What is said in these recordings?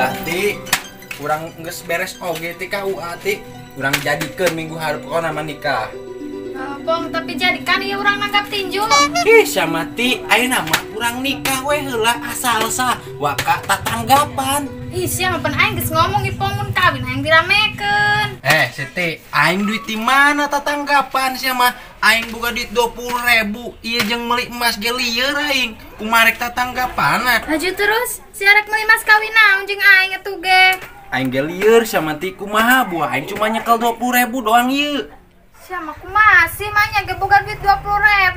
Ulah ti, kurang geus beres oge ti KUA ti. Urang jadikeun minggu hareup pokona mah nikah. Bong, tapi jadikan ieu urang nanggap tinju. Ih, sia mati, ayeuna mah urang nikah we heula asal sah waka tatanggapan. Ih, sia mah aing geus ngomong ipong mun kawin hayang diramekeun. Siti, aing duit di mana tatanggapan sia mah? Aing boga duit 20.000, ieu jeung meuli emas ge lieur aing. Kumarek tatanggapanna. Laju terus, si arek meuli mas kawin naon jeung aing atuh ge. Aing ge lieur sia mati kumaha buah aing cuma nyekel 20.000 doang ieu. Sia mah kumaha sih mah nya ge boga duit 20.000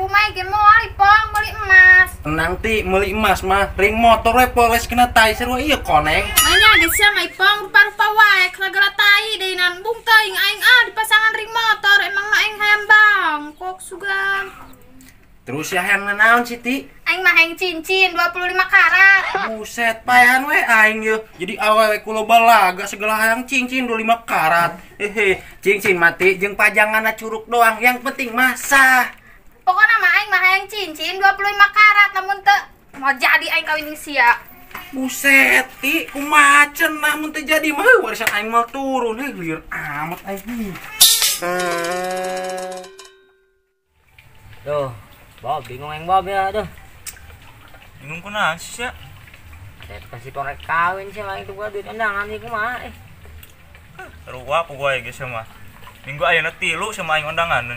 mah ge moal ipong meuli emas. Tenang ti, meuli emas mah ring motor we poles kena taser we ieu koneng. Nya ge sia mah ipong rupa-rupa wae ragala tai deui nan bung teuing aing dipasangan ring motor emang mah aing hayang bangkok sugan. Terus ya hayang naon Siti? Aing mah hayang cincin 25 karat. Buset, paehan we aing yeuh. Jadi awewe kulo balaga segala hayang cincin 25 karat. Cincin mati jeung pajanganna curug doang. Yang penting mah sah. Pokona mah aing mah hayang cincin 25 karat lamun teu mau jadi aing kawin sia. Buset, ti kumaha cenah mun teu jadi mah warisan aing mah turun lieur amat aing. Duh, Bob, bingung yang Bob ya, aduh. Bingung kunaon sih ya? Saya kasih korek kawin sih lah itu gua duit undangan ieu kumaha Ruwa pokoknya geus mah. Minggu ayeuna 3 sama aing undangan.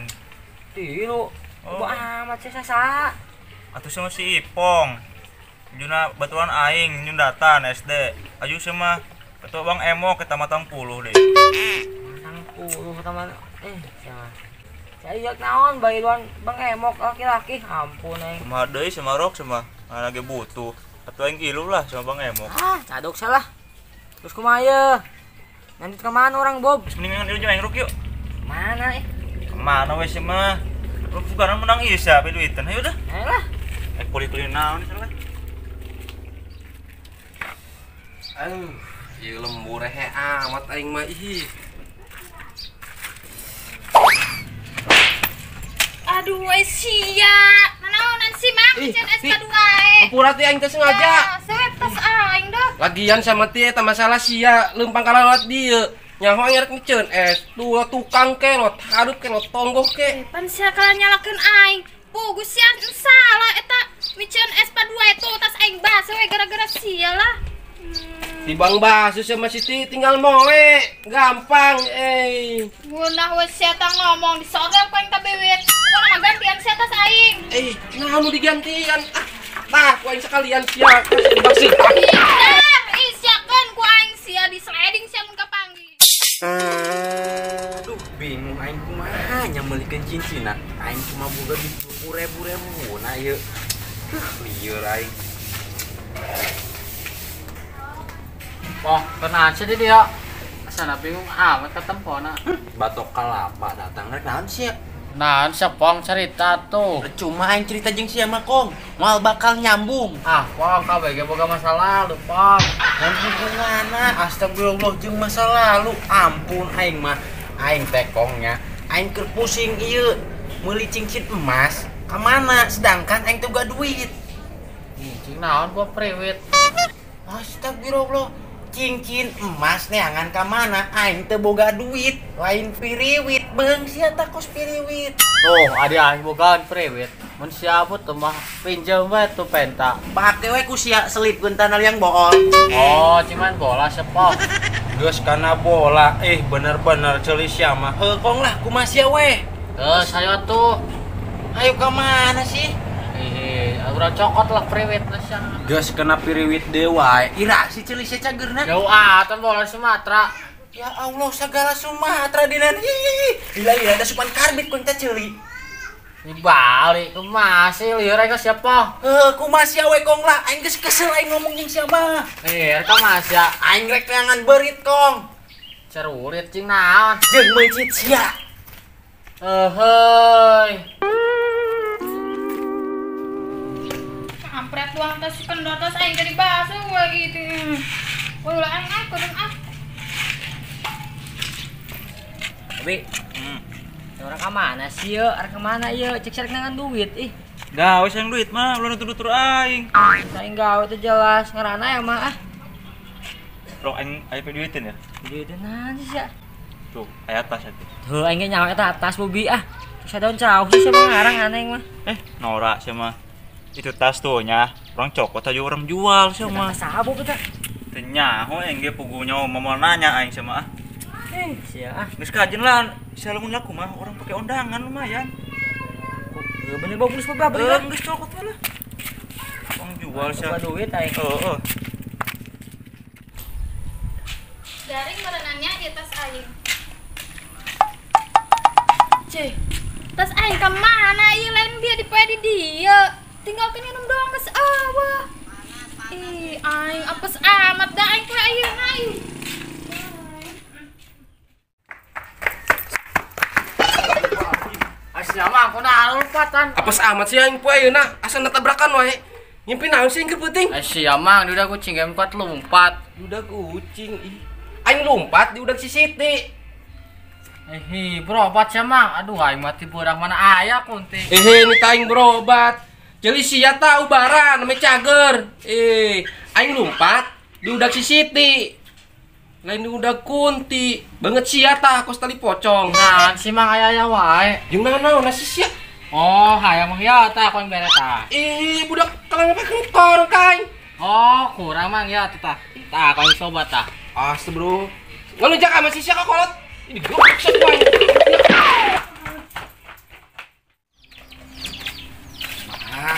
Tilu. Oh. Gua amat sih sasa. Atuh sama si Ipong. Juna batuan aing nyun datan SD. Aju sama ketua Bang Emo ke Tamatang 10 deh. Matang 10 teman. Siapa? Saya naon bayi luan Bang Emok laki-laki. Ampun euy. Kumaha deui sama rok sama lagi butuh. Atuh aing ilu lah sama Bang Emo. Cadok salah. Terus kumaha ye? Nanti ke mana orang Bob? Mendingan ilu jeung rok yuk. Mana Kemana we sih mah? Lu bukan menang ieu sia duitan. Hayu dah. Ayolah. Kuli-kuli naon salah. Aduh, ieu lembur rehe amat aing mah ih. Aduh, sia. Nanaonan sih, Mang? Cen SK2 Ampura ti aing teh sengaja. Sewet tas aing dah. Lagian sama ti eta masalah sia leumpang kalawat dieu. Nyaho ngarek ngeun es, dua tukang kelot, harup kelot tonggok ke. Pan sia kala nyalakeun aing. Pugus sia salah eta miceun SK2 itu tas aing bahas we gara-gara sia lah. Tibang basu sama Siti tinggal moe, gampang Ngunah we sia tah ngomong disodel ku aing teh bibit. Kumaha mah gantian sia tas aing. Nah nu digantian. Tah, ku aing sekalian sia kasih baksi. Ih, siakeun ku aing sia di sliding sia mun kapanggih. Aduh, bingung aing kumaha nya meulikeun cincina. Aing cuma boga duit 20.000 nah ieu. Lieur aing. Wah, kenaan sih dia? Asana bingung amat ketempona. Batok kalapa datang rek naon sia? Nah, sepong cerita tuh. Cuma aing cerita jeung sia mah Kong, moal bakal nyambung. Pong kabeh ge boga masa lalu, Pong. Dan hubunganna astagfirullah jeung masa lalu. Ampun aing mah, aing teh Kongnya. Aing keur pusing ieu meuli cincin emas ka mana sedangkan aing teh boga duit. Cing naon gua priwit. Astagfirullah. Cincin emas neangan ka mana aing teu boga duit lain piriwit beung sia tah kos piriwit. Tuh, adi aing bogaan priwit. Mun siapa tuh mah pinjam we tuh penta. Pake we ku sia selipkeun tanah liang bool. Oh, cuman bola sepong. Geus kana bola bener-bener ceuli sia mah. Kong lah kumaha sia we. Terus ayo tuh. Ayo ka mana sih? Urang cokot lah priwit lah sia. Geus kena piriwit deui wae. Ira si ceuli sia cagerna. Jauh atan bola Sumatera. Ya Allah segala Sumatera dinan. Gila ada supan karbit ku teh ceuli. Dibalik kumaha sih lieur aing ka siapa? Kumaha sia we Kong lah. Aing geus kesel aing ngomong jeung sia mah. Ka masya Aing rek neangan beurit Kong. cerurit cing naon? Jeung mencit sia. Heuy. Kampret doang tas kendor tas aing jadi baso we gitu. Wah, ulah aing kudu Tapi orang ke mana sih ye? Arek kemana ye? Cek sarek nangan duit ih. Gawe sayang duit mah, ulun tutur-tutur aing. Aing gawe teh jelas ngarana ya mah ah. rok aing aya duitin ya. Duitin aja sih ya. Tuh, aya tas atuh. Tuh aing ge nyawa eta tas Bobi ah. Terus daun cau sih sama ngarang aneh mah. Nora sama itu tas tuh nya orang cokot aja orang jual sama Saha Bob eta? teu nyaho aing ge pugunya mau nanya aing sama Sia ah. geus kajen lah salungun laku mah orang pakai undangan lumayan Bener bagus Bob bener. geus cokot lah orang jual Coba sia duit aing. heeh Garing merenangnya di tas aing. Cih, tas aing kemana? Iya lain dia di dia. Tinggal minum doang geus eueuh. Ih, aing apes amat dah aing kue ayeuna aing. Asli mah kunaon lupatan. Apes amat sih aing poe ayeuna, asa natabrakan wae. Ngimpi naon sih keur penting? Asli amang udah kucing game kuat lompat. Dudak kucing ih. Aing lompat di udak si Siti. Berobat sih mang. Aduh aing mati purang mana aya kunti. Ini aing berobat. Jadi sia tahu bara namanya cager. Aing lompat di udak si Siti. Lain di udak Kunti. Banget sia tah kos tali pocong. Nah, si mang aya wae. Jeung naon nasi sia? Oh, hayang mah ya tah kon bere tah. Budak kalang apa kentor kain. Oh, kurang mang ya tah. Tah kon sobat tah. Bro. Ngelunjak sama si sia kolot. Ini goblok semuanya.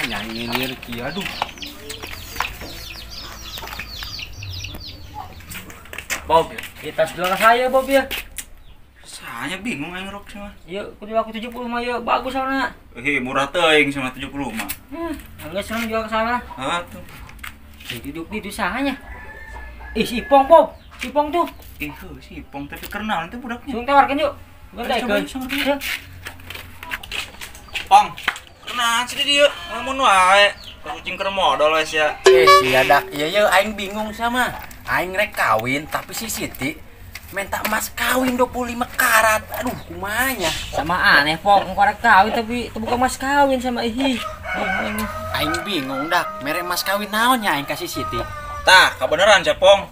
Nyanyi kieu aduh. Bob, kita jual ke saya Bob ya. saya bingung aing rok sama Iya, kudu aku 70 mah ya bagus soalnya. murah teuing sama 70 mah Enggak serem jual ke sana. tuh Hidup di usahanya. Si Ipong Bob, si Ipong tuh. si Pong tapi kenal itu budaknya Sung tawarkan yuk. Gak Coba, ikut. coba. Ya. Pong kenal sih dia ngomong wae kucing keur modal wes ya Sia dak. Iya aing bingung sama. Aing rek kawin tapi si Siti minta emas kawin 25 karat. Aduh, kumanya. Sama aneh Pong, korek kawin tapi itu bukan mas kawin sama Ihi. Aing bingung dak. Mere emas kawin naonnya aing kasih Siti. tah kebenaran sia Pong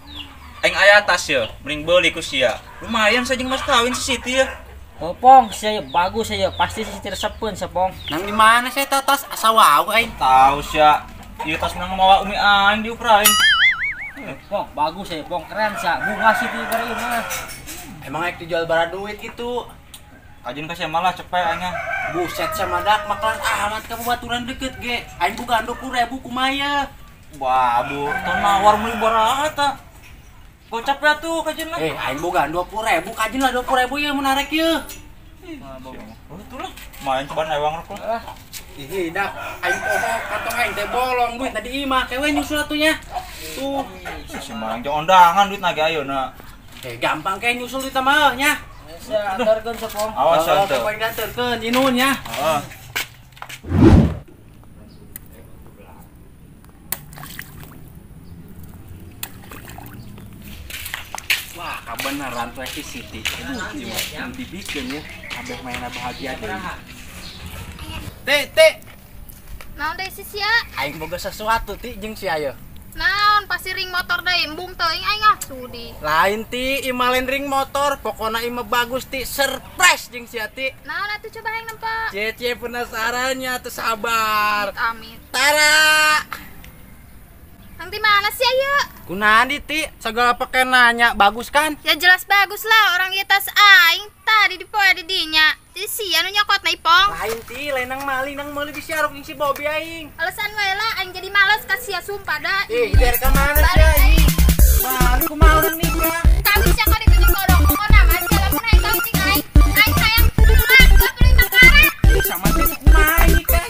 aing aya tas ya mending beuli ku sia lumayan saja mas kawin si Siti ya Oh Pong, saya bagus saya pasti sih resepen sa Pong. Nang di mana saya tas asa wau aing. tahu sia ieu tas nang mawa umi aing diukrain Pong, bagus saya Pong, keren sa. Bunga sih di bari mah. Emang aing dijual bara duit gitu. Ajin kasih malah cepet aingnya Buset sama dak makalan amat kamu baturan deket ge. Aing bukan 20.000 kumaya. babu nawar meuli barata gocap ya tuh kajin lah Aing boga 20.000 kajin lah 20.000 ya menarik ye. oh itu lah main coba ewang rok lah Ih dak aing poho kantong aing teh bolong duit tadi imah kewe nyusul atunya. Tuh. si mang jangan undangan duit nage ayeuna Gampang kayak nyusul duit mah nya. Saya antarkan sa Pong. awas atuh Poin ganterkeun inun nya. heeh Wah, kebenaran tuh si Siti. Cuma dibikin ya. Abah mainnya bahagia deh. Teh. Naon deui sia? Aing boga sesuatu ti jeung si ayeuna. Naon pasti ring motor deui embung teuing aing ah sudi. Lain ti imalen ring motor, pokona ima bagus ti surprise jeung si Ati. Naon atuh coba aing nempa. Cece penasarannya tuh sabar. Amit. Tara. Nang di mana sih ayeuna? Kunahan di ti segala pakai nanya bagus kan? Ya jelas bagus lah orang ieu tas aing tadi di poe di dinya. Jadi sia nu nyokotna Ipong. Lain ti lain nang maling disiaruk jeung si Bobi aing. Alasan we lah aing jadi males ka sia sumpah da. Biar ka mana sih aing? Balik ku maling nih, Bang. Kami sia ka ditunjuk kodong kok nama sia lamun aing tahu cing aing. Aing sayang kumaha gak perlu perkara. Sama titik naik kan.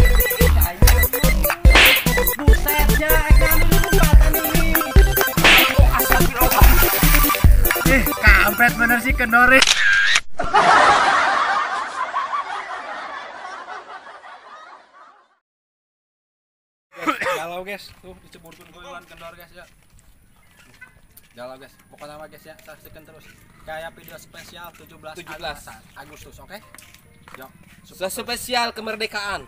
Buset ya, kami kesempatan ini. Astagfirullah. Kampret bener sih kendore. Galau guys, tuh diceburkeun goyolan kendor guys ya. Galau guys, pokoknya mah guys ya, saksikan terus. Kayak video spesial 17 Agustus, oke? Yuk. Spesial kemerdekaan.